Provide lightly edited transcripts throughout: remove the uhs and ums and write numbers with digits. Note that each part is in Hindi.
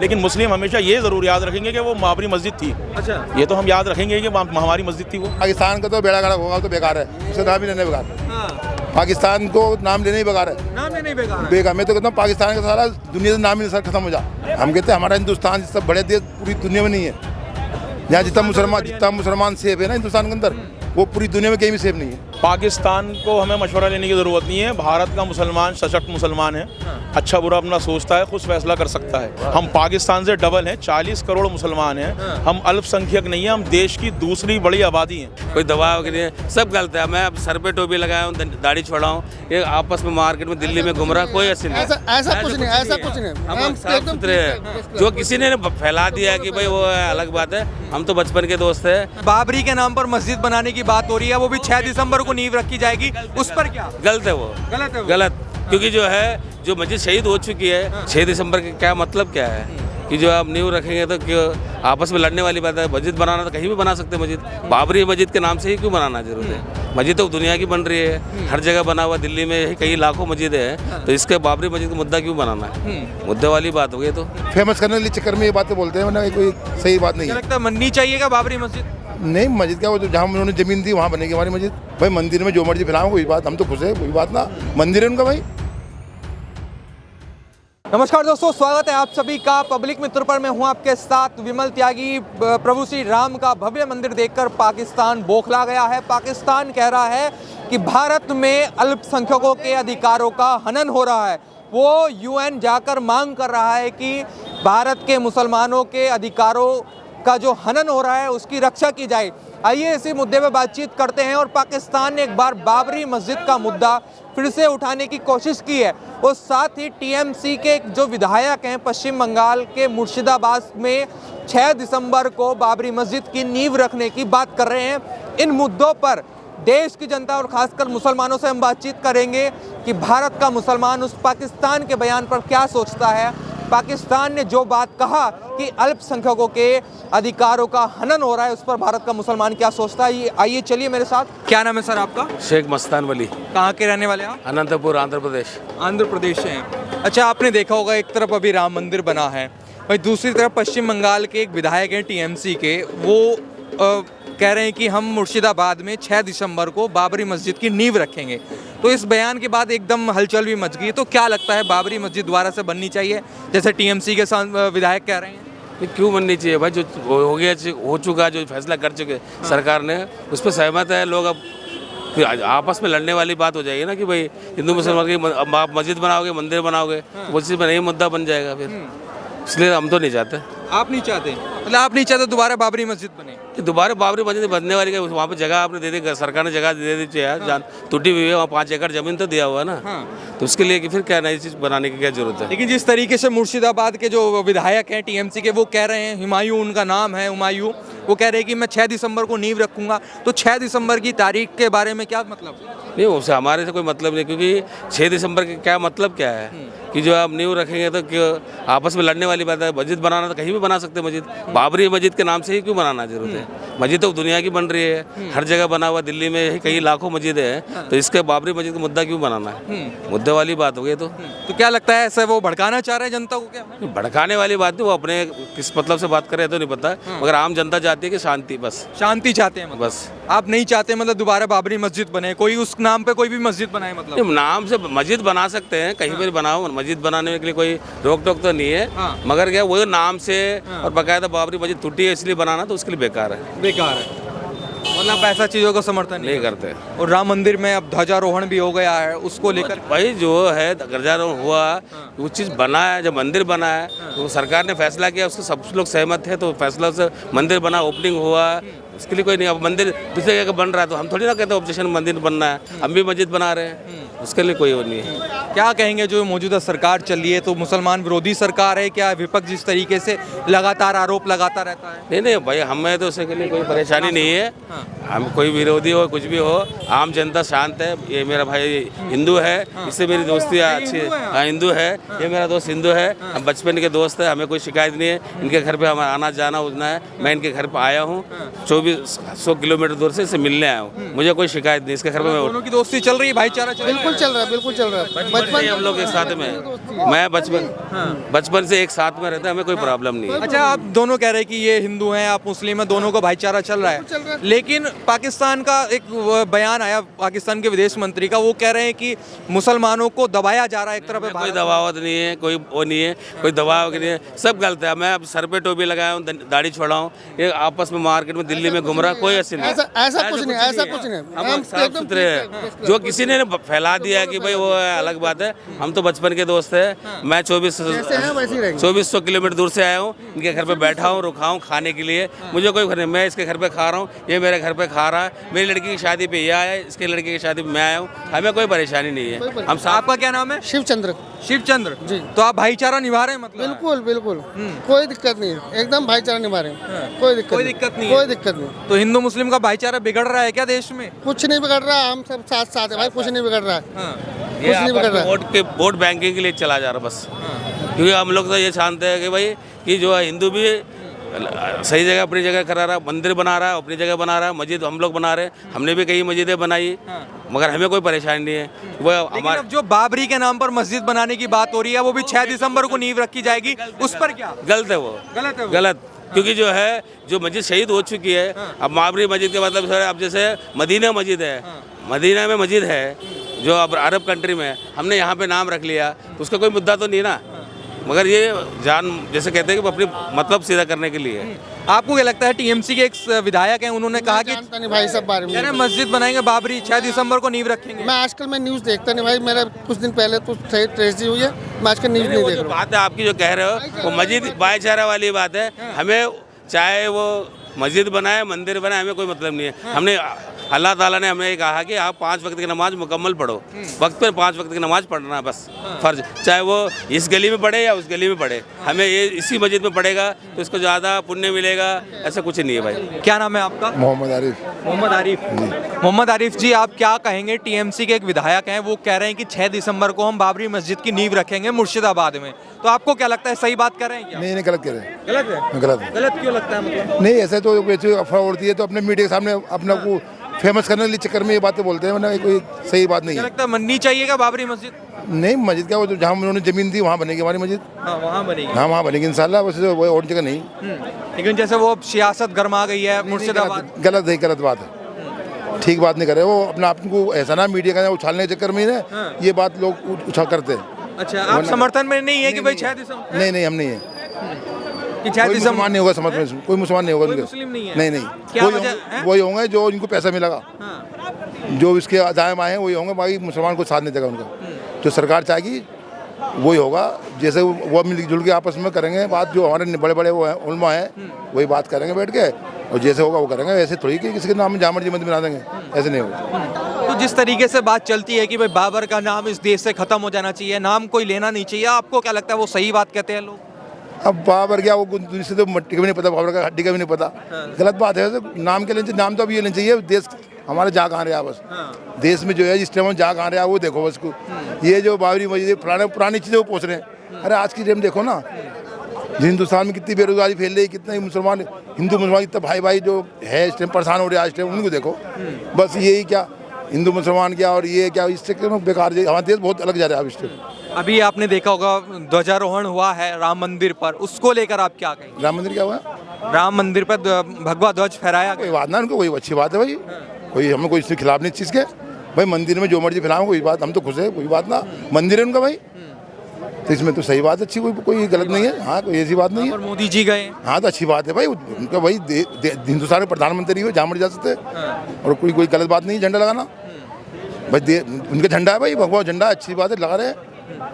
लेकिन मुस्लिम हमेशा ये ज़रूर याद रखेंगे कि वो बाबरी मस्जिद थी। अच्छा, ये तो हम याद रखेंगे कि हमारी मस्जिद थी वो। पाकिस्तान का तो बेड़ा गर्क होगा तो बेकार है, उसे नाम ही लेने बेकार है। हाँ, पाकिस्तान को नाम लेने ही बेकार है, नाम लेने ही बेकार है। बेकार। मैं तो कहता हूँ पाकिस्तान का सारा दुनिया से नाम ही सर खत्म हो जा। हम कहते हैं हमारा हिंदुस्तान जितना बड़े देश पूरी दुनिया में नहीं है। यहाँ जितना मुसलमान सेफ है ना हिंदुस्तान के अंदर, वो पूरी दुनिया में कहीं भी सेफ नहीं है। पाकिस्तान को हमें मशवरा लेने की ज़रूरत नहीं है। भारत का मुसलमान सशक्त मुसलमान है, अच्छा बुरा अपना सोचता है, खुद फैसला कर सकता है। हम पाकिस्तान से डबल हैं, 40 करोड़ मुसलमान हैं। हम अल्पसंख्यक नहीं हैं, हम देश की दूसरी बड़ी आबादी हैं। कोई दबाव के लिए सब गलत है। मैं अब सर पे टोपी लगाया हूँ, दाढ़ी छोड़ा हूँ, ये आपस में मार्केट में दिल्ली में घूम रहा, कोई ऐसे नहीं। ऐसा कुछ नहीं। हम साफ सुथरे हैं। जो किसी ने फैला दिया है कि भाई वो अलग बात है, हम तो बचपन के दोस्त हैं। बाबरी के नाम पर मस्जिद बनाने की बात हो रही है, वो भी 6 दिसंबर को नींव रखी जाएगी, उस पर क्या? गलत है वो, गलत है वो। गलत। क्योंकि जो मस्जिद शहीद हो चुकी है 6 दिसंबर के, क्या मतलब क्या है कि जो आप नींव रखेंगे तो क्यों आपस में लड़ने वाली बात है। मस्जिद बनाना तो कहीं भी बना सकते हैं मस्जिद, बाबरी मस्जिद के नाम से ही क्यों बनाना जरूर है? मस्जिद तो दुनिया की बन रही है, हर जगह बना हुआ, दिल्ली में कई लाखों मस्जिद है, तो इसके बाबरी मस्जिद का मुद्दा क्यों बनाना है? मुद्दे वाली बात हो गई। तो फेमस करने के लिए चक्कर में ये बातें बोलते हैं, वरना कोई सही बात नहीं क्या है। लगता है मननी चाहिएगा बाबरी मस्जिद? नहीं, मस्जिद क्या, वो जहाँ उन्होंने जमीन दी वहाँ बनेगी हमारी मस्जिद। भाई मंदिर में जो मर्जी फैलाओ, कोई बात, हम तो खुश है, कोई बात ना, मंदिर है उनका भाई। नमस्कार दोस्तों, स्वागत है आप सभी का पब्लिक मित्र पर। मैं हूं आपके साथ विमल त्यागी। प्रभु श्री राम का भव्य मंदिर देखकर पाकिस्तान बौखला गया है। पाकिस्तान कह रहा है कि भारत में अल्पसंख्यकों के अधिकारों का हनन हो रहा है। वो यूएन जाकर मांग कर रहा है कि भारत के मुसलमानों के अधिकारों का जो हनन हो रहा है उसकी रक्षा की जाए। आइए इसी मुद्दे पे बातचीत करते हैं। और पाकिस्तान ने एक बार बाबरी मस्जिद का मुद्दा फिर से उठाने की कोशिश की है। और साथ ही टीएमसी के जो विधायक हैं पश्चिम बंगाल के मुर्शिदाबाद में 6 दिसंबर को बाबरी मस्जिद की नींव रखने की बात कर रहे हैं। इन मुद्दों पर देश की जनता और खासकर मुसलमानों से हम बातचीत करेंगे कि भारत का मुसलमान उस पाकिस्तान के बयान पर क्या सोचता है। पाकिस्तान ने जो बात कहा कि अल्पसंख्यकों के अधिकारों का हनन हो रहा है, उस पर भारत का मुसलमान क्या सोचता है। ये आइए चलिए मेरे साथ। क्या नाम है सर आपका? शेख मस्तान वली। कहाँ के रहने वाले आप? अनंतपुर, आंध्र प्रदेश। आंध्र प्रदेश से हैं। अच्छा, आपने देखा होगा एक तरफ अभी राम मंदिर बना है, वहीं दूसरी तरफ पश्चिम बंगाल के एक विधायक हैं टीएमसी के, वो कह रहे हैं कि हम मुर्शिदाबाद में 6 दिसंबर को बाबरी मस्जिद की नींव रखेंगे। तो इस बयान के बाद एकदम हलचल भी मच गई। तो क्या लगता है बाबरी मस्जिद दोबारा से बननी चाहिए जैसे टीएमसी के विधायक कह रहे हैं? क्यों बननी चाहिए भाई? जो हो गया, हो चुका, जो फैसला कर चुके सरकार ने, उस पर सहमत है लोग। अब फिर आपस में लड़ने वाली बात हो जाएगी ना कि भाई हिंदू मुसलमान की आप मस्जिद बनाओगे, मंदिर बनाओगे, वो चीज़ में नहीं मुद्दा बन जाएगा फिर। इसलिए हम तो नहीं चाहते। आप नहीं चाहते? मतलब आप नहीं चाहते दोबारा बाबरी मस्जिद बने? दोबारा बाबरी मस्जिद बनने वाली है, वहाँ पे जगह आपने दे दी, सरकार ने जगह दे दी यार, जान टूटी हुई है, वहाँ 5 एकड़ जमीन तो दिया हुआ है ना। तो उसके लिए कि फिर क्या नई चीज़ बनाने की क्या जरूरत है? लेकिन जिस तरीके से मुर्शिदाबाद के जो विधायक हैं टीएमसी के, वो कह रहे हैं, हुमायूं उनका नाम है, हुमायूं, वो कह रहे हैं कि मैं 6 दिसंबर को नींव रखूंगा। तो 6 दिसंबर की तारीख के बारे में क्या मतलब? नहीं, उससे हमारे से कोई मतलब नहीं, क्योंकि 6 दिसंबर का क्या मतलब क्या है कि जो आप नींव रखेंगे तो क्यों आपस में लड़ने वाली बात है। मस्जिद बनाना तो कहीं भी बना सकते हैं मस्जिद, बाबरी मस्जिद के नाम से ही क्यों बनाना जरूरत है? मस्जिद तो दुनिया की बन रही है, हर जगह बना हुआ, दिल्ली में कई लाखों मस्जिद है, तो इसके बाबरी मस्जिद का मुद्दा क्यों बनाना है? मुद्दे वाली बात हो गई। तो क्या लगता है ऐसे वो भड़काना चाह रहे हैं जनता को? क्या भड़काने वाली बात नहीं, वो अपने किस मतलब से बात कर रहे हैं तो नहीं पता, मगर आम जनता चाहती है कि शांति, बस शांति चाहते हैं। बस आप नहीं चाहते मतलब दोबारा बाबरी मस्जिद बने, कोई उस नाम पे कोई भी मस्जिद बनाए? मतलब नाम से मस्जिद बना सकते हैं, कहीं पर बनाओ, मस्जिद बनाने के लिए कोई रोक टोक तो नहीं है, मगर क्या वो नाम से और बाकायदा बाबरी मस्जिद टूटी है इसलिए बनाना, तो उसके लिए बेकार है। बेकार है मतलब ऐसा चीज़ों का समर्थन नहीं करते। और राम मंदिर में अब ध्वजारोहण भी हो गया है, उसको लेकर भाई जो है ध्वजारोहण हुआ, वो चीज़ बना है, जब मंदिर बना है तो सरकार ने फैसला किया, उसको सब लोग सहमत है, तो फैसला से मंदिर बना, ओपनिंग हुआ, उसके लिए कोई नहीं। अब मंदिर दूसरी जगह बन रहा है तो हम थोड़ी ना कहते ऑब्जेक्शन मंदिर बनना है, हम भी मस्जिद बना रहे हैं, उसके लिए कोई वो नहीं है। क्या कहेंगे जो मौजूदा सरकार चल रही है, तो मुसलमान विरोधी सरकार है क्या? विपक्ष जिस तरीके से लगातार आरोप लगाता रहता है। नहीं भाई, हमें तो उसके लिए कोई परेशानी नहीं है। हम कोई विरोधी हो कुछ भी हो, आम जनता शांत है। ये मेरा भाई हिंदू है, इससे मेरी दोस्ती अच्छी है। हाँ, हिंदू है, ये मेरा दोस्त हिंदू है, हम बचपन के दोस्त है, हमें कोई शिकायत नहीं है। इनके घर पे हमारा आना जाना उतना है, मैं इनके घर पे आया हूँ 2400 किलोमीटर दूर से इसे मिलने आया हूँ, मुझे कोई शिकायत नहीं। इसके घर पे दोनों की दोस्ती चल रही है, भाईचारा चल रहा है। बिल्कुल चल रहा है, बिल्कुल चल रहा है। बचपन से हम लोग एक साथ में, मैं बचपन से एक साथ में रहते हैं, हमें कोई प्रॉब्लम नहीं है। अच्छा, आप दोनों कह रहे हैं कि ये हिंदू हैं, आप मुस्लिम हैं, दोनों को भाईचारा चल रहा है, लेकिन पाकिस्तान का एक बयान आया पाकिस्तान के विदेश मंत्री का, वो कह रहे हैं कि मुसलमानों को दबाया जा रहा है एक तरफ है कोई दबावत नहीं है, कोई वो नहीं है, कोई दबाव नहीं है, सब गलत है। मैं अब सर पे टोपी लगाया हूँ, दाढ़ी छोड़ा हूँ, ये आपस में मार्केट में दिल्ली में घूम रहा, कोई ऐसे नहीं, ऐसा कुछ नहीं, ऐसा कुछ नहीं। हम साफ सुथरे हैं। जो किसी ने फैला दिया कि भाई वो अलग बात है, हम तो बचपन के दोस्त हैं। मैं 2400 किलोमीटर दूर से आया हूँ, इनके घर पे बैठा हूँ, रुका हूँ खाने के लिए, मुझे कोई नहीं, मैं इसके घर पे खा रहा हूँ, ये मेरे घर पे खा रहा है, मेरी लड़की की शादी पे ये आया है, इसके लड़के की शादी पे मैं आया हूँ, हमें कोई परेशानी नहीं है। हम साफ। आपका क्या नाम है? शिवचंद्र शिवचंद्र जी। तो आप भाईचारा निभा रहे हैं मतलब? बिल्कुल बिल्कुल, कोई दिक्कत नहीं है, एकदम भाईचारा निभा रहे हैं, कोई दिक्कत नहीं, कोई दिक्कत नहीं। तो हिंदू मुस्लिम का भाईचारा बिगड़ रहा है क्या देश में? कुछ नहीं बिगड़ रहा, हम सब साथ साथ है भाई, कुछ नहीं बिगड़ रहा है, ये कुछ नहीं बिगड़ रहा है। वोट बैंकिंग के लिए चला जा रहा बस, क्योंकि हम लोग तो ये जानते हैं कि भाई कि जो है हिंदू भी सही जगह अपनी जगह करा रहा, मंदिर बना रहा है, अपनी जगह बना रहा है, मस्जिद हम लोग बना रहे हैं, हमने भी कई मस्जिदें बनाई, मगर हमें कोई परेशानी नहीं है। वो हमारे अब जो बाबरी के नाम पर मस्जिद बनाने की बात हो रही है, वो भी 6 दिसंबर को नींव रखी जाएगी, उस पर क्या? गलत है वो, गलत है वो। गलत, क्योंकि जो है जो मस्जिद शहीद हो चुकी है, अब बाबरी मस्जिद के मतलब सर, अब जैसे मदीना मस्जिद है, मदीना में मस्जिद है जो अब अरब कंट्री में, हमने यहाँ पे नाम रख लिया, तो उसका कोई मुद्दा तो नहीं ना, मगर ये जान जैसे कहते हैं कि अपनी मतलब सीधा करने के लिए। आपको क्या लगता है? टीएमसी के एक विधायक हैं, उन्होंने कहा कि जानता नहीं भाई सब बारे कह रहे में, हैं मस्जिद बनाएंगे बाबरी, 6 दिसंबर को नींव रखेंगे। मैं आजकल मैं न्यूज़ देखता नहीं भाई, मेरा कुछ दिन पहले तो ट्रेजेडी हुई है, मैं आजकल न्यूज़ नहीं वो देख जो रहा हूँ। बात है आपकी जो कह रहे हो, वो मस्जिद भाईचारा वाली बात है, हमें चाहे वो मस्जिद बनाए, मंदिर बनाए, हमें कोई मतलब नहीं है। हमने अल्लाह ताला ने हमें कहा कि आप 5 वक्त की नमाज मुकम्मल पढ़ो, वक्त पर 5 वक्त की नमाज पढ़ना है बस फर्ज, चाहे वो इस गली में पढ़े या उस गली में पढ़े, हमें ये इसी मस्जिद में पढ़ेगा तो इसको ज़्यादा पुण्य मिलेगा, ऐसा कुछ नहीं है भाई। क्या नाम है आपका? मोहम्मद आरिफ। मोहम्मद आरिफ। मोहम्मद आरिफ जी, आप क्या कहेंगे? टीएमसी के एक विधायक हैं, वो कह रहे हैं कि 6 दिसंबर को हम बाबरी मस्जिद की नींव रखेंगे मुर्शिदाबाद में, तो आपको क्या लगता है, सही बात कर रहे हैं क्या? नहीं गलत कह रहे हैं, गलत है। गलत है। गलत क्यों लगता है मतलब? नहीं, ऐसे तो वैसे अफवाह उड़ती है, तो अपने मीडिया के सामने अपना को फेमस करने के लिए चक्कर में ये बातें बोलते हैं, वरना कोई सही बात नहीं क्या है। लगता है बननी चाहिए क्या बाबरी मस्जिद? नहीं, मस्जिद क्या, वो तो जहाँ उन्होंने जमीन दी वहाँ बनेगी हमारी मस्जिद, हाँ, वहाँ बनेगी। हाँ वहाँ बनेगी इंशाल्लाह, वैसे वो और जगह नहीं। लेकिन जैसे वो सियासत गर्मा गई है मुर्शिदाबाद, गलत है, गलत बात है, ठीक बात नहीं कर रहे वो, अपना आपको ऐसा ना मीडिया का उछालने के चक्कर में ही ना ये बात लोग उछाल करते हैं। अच्छा, आप समर्थन में नहीं है कि भाई 6 दिसंबर नहीं, हम नहीं है, कि 6 कोई दिसंबर मुसलमान नहीं होगा समझ में, कोई मुसलमान नहीं होगा कोई उनके, मुस्लिम नहीं है? नहीं क्या वही वजह होंगे- है? वही होंगे जो इनको पैसा मिलेगा, हाँ। जो इसके दाएं आए हैं वही होंगे, बाकी मुसलमान को साथ नहीं देगा उनका, जो सरकार चाहेगी वही होगा, जैसे वो मिलजुल के आपस में करेंगे बात, जो हमारे बड़े बड़े वो हैं उलमा हैं वही बात करेंगे बैठ के, और जैसे होगा वो करेंगे, ऐसे थोड़ी कि किसी के नाम में जामर जी बना देंगे, ऐसे नहीं होगा। तो जिस तरीके से बात चलती है कि भाई बाबर का नाम इस देश से खत्म हो जाना चाहिए, नाम कोई लेना नहीं चाहिए, आपको क्या लगता है वो सही बात कहते हैं लोग? अब बाबर क्या, वो जिसे तो मट्टी का भी नहीं पता, बाबर का हड्डी का भी नहीं पता, गलत बात है। नाम के लेने नाम तो अब ये लेना चाहिए, देश हमारे जा कहाँ रहा बस, देश में जो है जिस टाइम हम जा कहाँ रहा वो देखो बस को, ये जो बाबरी मस्जिद पुरानी चीज़ें वो पूछ रहे हैं। अरे आज की टाइम देखो ना, हिंदुस्तान में कितनी बेरोजगारी फैल रही है, कितने मुसलमान हिंदू मुसलमान कितना भाई जो है इस टाइम परेशान हो रहे हैं आज टाइम, उनको देखो बस, यही क्या हिंदू मुसलमान क्या और ये क्या, इस चक्कर में बेकार हमारा देश बहुत अलग जा रहा है अब इस टाइम। अभी आपने देखा होगा ध्वजारोहण हुआ है राम मंदिर पर, उसको लेकर आप क्या कहेंगे? राम मंदिर क्या हुआ, राम मंदिर पर भगवा ध्वज फहराया कोई बात ना, उनको कोई अच्छी बात है भाई, कोई हमें कोई इसके खिलाफ नहीं चीज़ के भाई, मंदिर में जो मर्जी फैलाओ कोई बात, हम तो खुश है, कोई बात ना, मंदिर है उनका भाई, तो इसमें तो सही बात अच्छी, कोई गलत नहीं है, हाँ कोई ऐसी बात नहीं और है। मोदी जी गए, हाँ तो अच्छी बात है भाई, उनका भाई हिंदुस्तान के प्रधानमंत्री हो, जहाँ मर्जी जा सकते हैं, और कोई गलत बात नहीं झंडा लगाना भाई, उनका झंडा है भाई, भगवा झंडा, अच्छी बात है, लगा रहे हैं,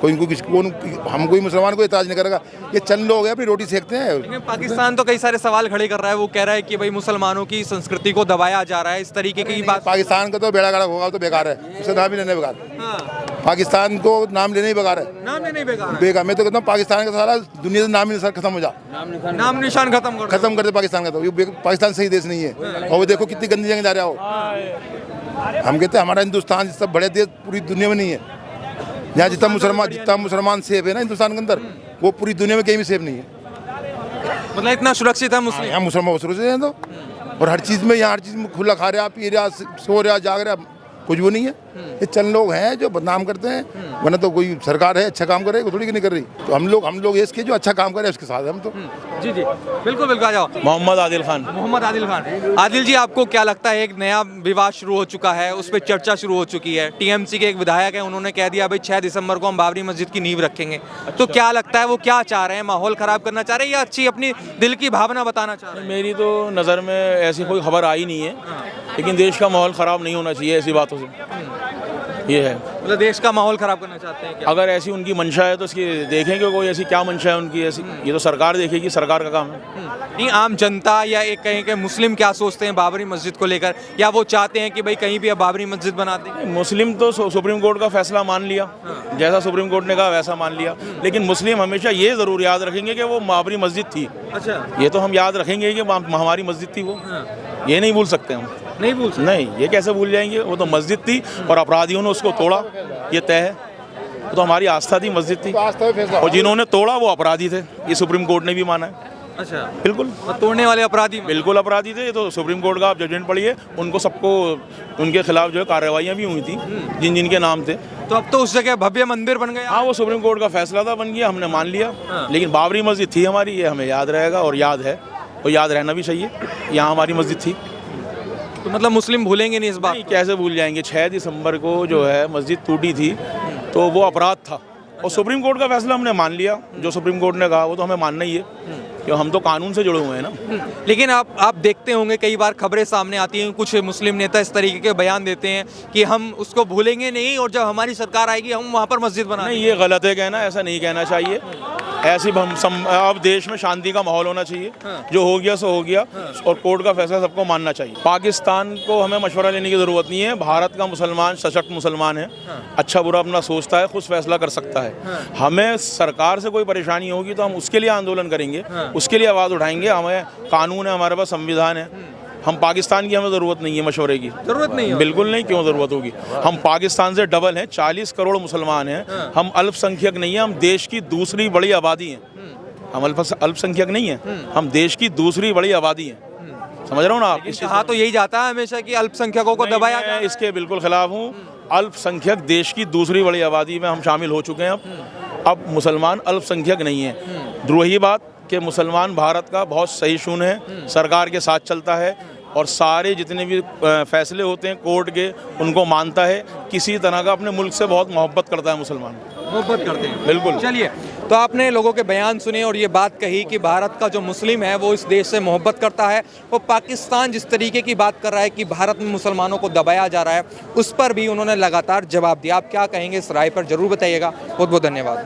कोई इनको किसको हम कोई मुसलमान को इतराज नहीं करेगा, ये चंद लोग हैं अपनी रोटी सेकते हैं। लेकिन पाकिस्तान तो कई सारे सवाल खड़े कर रहा है, वो कह रहा है कि भाई मुसलमानों की संस्कृति को दबाया जा रहा है, इस तरीके की बात। पाकिस्तान का तो बेड़ा गड़ा होगा तो बेकार है, उसे नाम ही लेने बेकार, पाकिस्तान को नाम लेने ही बेकार है, नाम नहीं बेकार, बेकार। मैं तो कहता हूँ पाकिस्तान का सारा दुनिया से नाम ही सर खत्म हो जा, नाम निशान खत्म कर दे पाकिस्तान का, तो ये पाकिस्तान सही देश नहीं है, और वो देखो कितनी गंदी जगह जा रहा हो। हम कहते हैं हमारा हिंदुस्तान जितना बड़े देश पूरी दुनिया में नहीं है, यहाँ जितना मुसलमान सेफ है ना हिंदुस्तान के अंदर, वो पूरी दुनिया में कहीं भी सेफ नहीं है, मतलब इतना सुरक्षित है मुस्लिम। यहाँ मुसलमान सुरक्षित हैं तो, और हर चीज़ में यहाँ हर चीज़ में खुला खा रहा, पी रहा, सो रहा, जाग रहा, कुछ वो नहीं है। ये चंद लोग हैं जो बदनाम करते हैं, वरना तो कोई सरकार है अच्छा काम करे, वो थोड़ी कि नहीं कर रही। तो हम लोग इसके जो अच्छा काम करे उसके साथ हैं हम तो। जी जी बिल्कुल बिल्कुल, आ जाओ। मोहम्मद आदिल खान। मोहम्मद आदिल खान। आदिल जी, आपको क्या लगता है, एक नया विवाद शुरू हो चुका है, उस पर चर्चा शुरू हो चुकी है। टीएमसी के एक विधायक है, उन्होंने कह दिया भाई 6 दिसंबर को हम बाबरी मस्जिद की नींव रखेंगे। तो क्या लगता है वो क्या चाह रहे हैं, माहौल खराब करना चाह रहे हैं या अच्छी अपनी दिल की भावना बताना चाह रहे हैं? मेरी तो नज़र में ऐसी कोई खबर आई नहीं है, लेकिन देश का माहौल ख़राब नहीं होना चाहिए ऐसी बातों से। ये है, मतलब देश का माहौल खराब करना चाहते हैं क्या? अगर ऐसी उनकी मंशा है तो इसकी देखेंगे, कोई ऐसी क्या मंशा है उनकी ऐसी, ये तो सरकार देखेगी, सरकार का काम है। नहीं, आम जनता या एक कहीं के मुस्लिम क्या सोचते हैं बाबरी मस्जिद को लेकर, या वो चाहते हैं कि भाई कहीं भी अब बाबरी मस्जिद बना दें? मुस्लिम तो सुप्रीम कोर्ट का फैसला मान लिया, जैसा सुप्रीम कोर्ट ने कहा वैसा मान लिया, लेकिन मुस्लिम हमेशा ये ज़रूर याद रखेंगे कि वो बाबरी मस्जिद थी। अच्छा, ये तो हम याद रखेंगे कि हमारी मस्जिद थी वो, ये नहीं भूल सकते हम। नहीं भूल सकते। नहीं, ये कैसे भूल जाएंगे, वो तो मस्जिद थी और अपराधियों ने उसको तोड़ा, ये तय है। वो तो हमारी आस्था थी, मस्जिद थी, और जिन्होंने तोड़ा वो अपराधी थे, ये सुप्रीम कोर्ट ने भी माना है। अच्छा, बिल्कुल, और तोड़ने वाले अपराधी बिल्कुल अपराधी थे। ये तो सुप्रीम कोर्ट का आप जजमेंट पढ़िए, उनको सबको उनके खिलाफ जो है कार्रवाइयाँ भी हुई थी, जिन जिनके नाम थे। तो अब तो उस जगह भव्य मंदिर बन गया। हाँ, वो सुप्रीम कोर्ट का फैसला था, बन गया, हमने मान लिया। लेकिन बाबरी मस्जिद थी हमारी, ये हमें याद रहेगा और याद है, और याद रहना भी चाहिए। यहाँ हमारी मस्जिद थी। तो मतलब मुस्लिम भूलेंगे नहीं इस बात? नहीं, कैसे भूल जाएंगे। 6 दिसंबर को जो है मस्जिद टूटी थी, तो वो अपराध था, और सुप्रीम कोर्ट का फैसला हमने मान लिया। जो सुप्रीम कोर्ट ने कहा वो तो हमें मानना ही है, क्योंकि हम तो कानून से जुड़े हुए हैं ना। लेकिन आप देखते होंगे कई बार खबरें सामने आती हैं, कुछ मुस्लिम नेता इस तरीके के बयान देते हैं कि हम उसको भूलेंगे नहीं और जब हमारी सरकार आएगी हम वहाँ पर मस्जिद बना नहीं, ये गलत है कहना, ऐसा नहीं कहना चाहिए। ऐसी अब देश में शांति का माहौल होना चाहिए। जो हो गया सो हो गया, और कोर्ट का फैसला सबको मानना चाहिए। पाकिस्तान को हमें मशवरा लेने की ज़रूरत नहीं है। भारत का मुसलमान सशक्त मुसलमान है, अच्छा बुरा अपना सोचता है, खुद फैसला कर सकता है। हमें सरकार से कोई परेशानी होगी तो हम उसके लिए आंदोलन करेंगे, उसके लिए आवाज़ उठाएंगे। हमें कानून है, हमारे पास संविधान है। हम पाकिस्तान की, हमें ज़रूरत नहीं है मशवरे की, जरूरत नहीं है। बिल्कुल नहीं, क्यों ज़रूरत होगी। हम पाकिस्तान से डबल हैं, 40 करोड़ मुसलमान हैं। हम अल्पसंख्यक नहीं हैं, हम देश की दूसरी बड़ी आबादी हैं। हम अल्पसंख्यक नहीं हैं, हम देश की दूसरी बड़ी आबादी हैं। समझ रहे हो ना आप? कहा तो यही जाता है हमेशा कि अल्पसंख्यकों को दबाया मैं इसके बिल्कुल खिलाफ हूँ। अल्पसंख्यक देश की दूसरी बड़ी आबादी में हम शामिल हो चुके हैं। अब मुसलमान अल्पसंख्यक नहीं है। रही बात कि मुसलमान भारत का बहुत सही शून है, सरकार के साथ चलता है, और सारे जितने भी फैसले होते हैं कोर्ट के उनको मानता है। किसी तरह का अपने मुल्क से बहुत मोहब्बत करता है मुसलमान, मोहब्बत करते हैं। बिल्कुल। चलिए, तो आपने लोगों के बयान सुने और ये बात कही कि भारत का जो मुस्लिम है वो इस देश से मोहब्बत करता है। वो पाकिस्तान जिस तरीके की बात कर रहा है कि भारत में मुसलमानों को दबाया जा रहा है, उस पर भी उन्होंने लगातार जवाब दिया। आप क्या कहेंगे इस राय पर, जरूर बताइएगा। बहुत बहुत धन्यवाद।